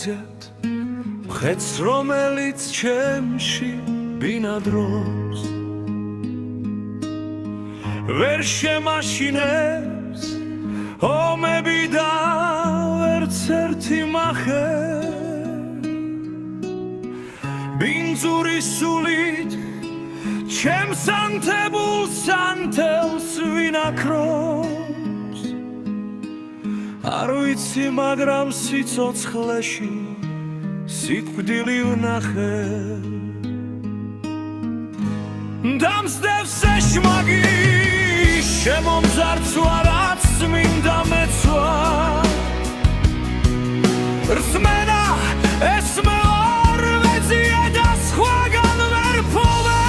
გაღვიძებთ მხეც რომელიც ჩემში ბინადრობს ვერ შემაშინებს ომები და ვერც ერთი მახე ბინძურის სულით ჩემს ანთებულ სანთელს ვინაქრობს არ ვიცი მაგრამ სიცოცხლეში სიკვდილი ვნახე დამსდევს ეშმაგი შემომძარცვა რაც მინდა მეცვა რწმენა ესმე ორვეძია და სხვაგან ვერ ფოვე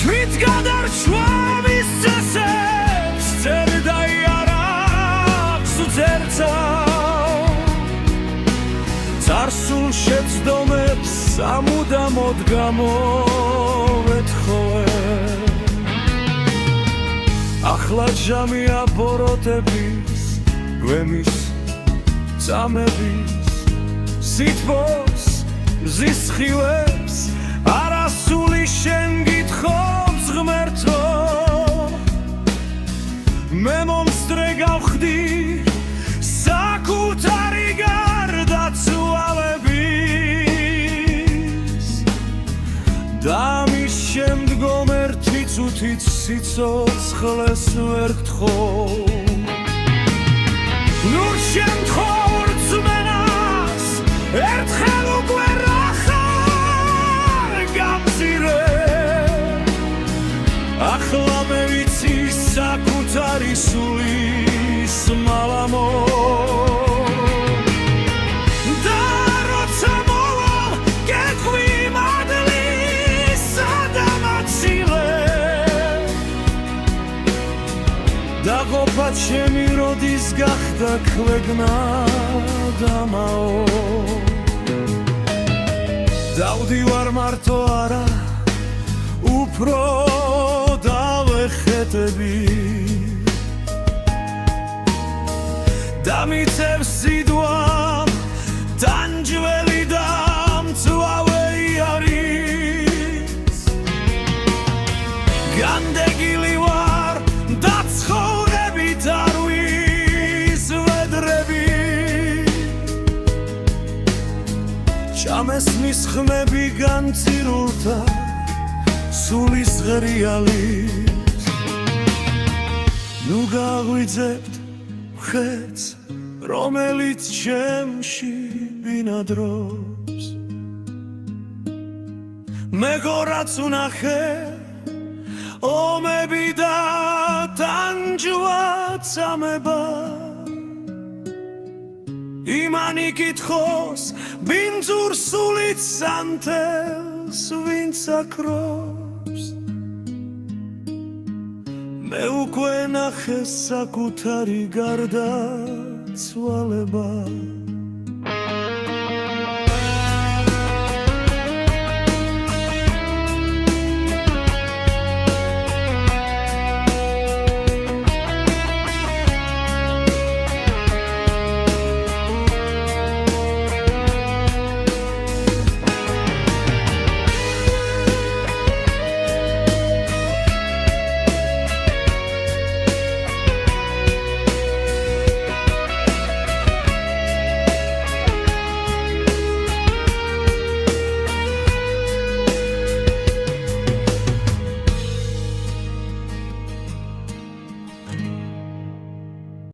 თვით გადარჩვა მის წესებს წერდა იარაღს უძერცა წარსულ შეცდომებს სამუდამოდ გამოვეთხოვე ახლა ჯამია ბოროტების გვემის წამების სითბოს მზის სხივებს არასული შენ გითხოვს ღმერთო მე მომსწრე გავხდი საკუთარი გარდაცვალების და მის შემდგომ ერთი წუთით სიცოცხლეს ვერ გთხოვ ნუ შემთხოვ რწმენას ერთხელ უკვე რახარ გამზირე ახლა მე ვიცი საკუთარი სულის მალამო და როცა მოვალ გეხვი მადლისა და მაცილე დაღობა ჩემი როდის გახდა ქვეგნა დამაო დავდივარ მარტო არა უფრო დავეხეთები დამიცევს სიდვამ ტანჯველი და მწვავე არის განდეგილი ვარ და ცხოვრებით არ ვიზვედრები ჩამესმის ხმები განცირულთა სულის ღრიალის ნუ გაღვიძებთ მხეც რომელიც ჩემში ბინადრობს მეგორაც ვნახე ომები და ტანჯვა წამება იმანი კითხოს ბინძურ სულით სანთელს ვინც აკრობს მე უკვე ნახე საკუთარი გარდაცვალება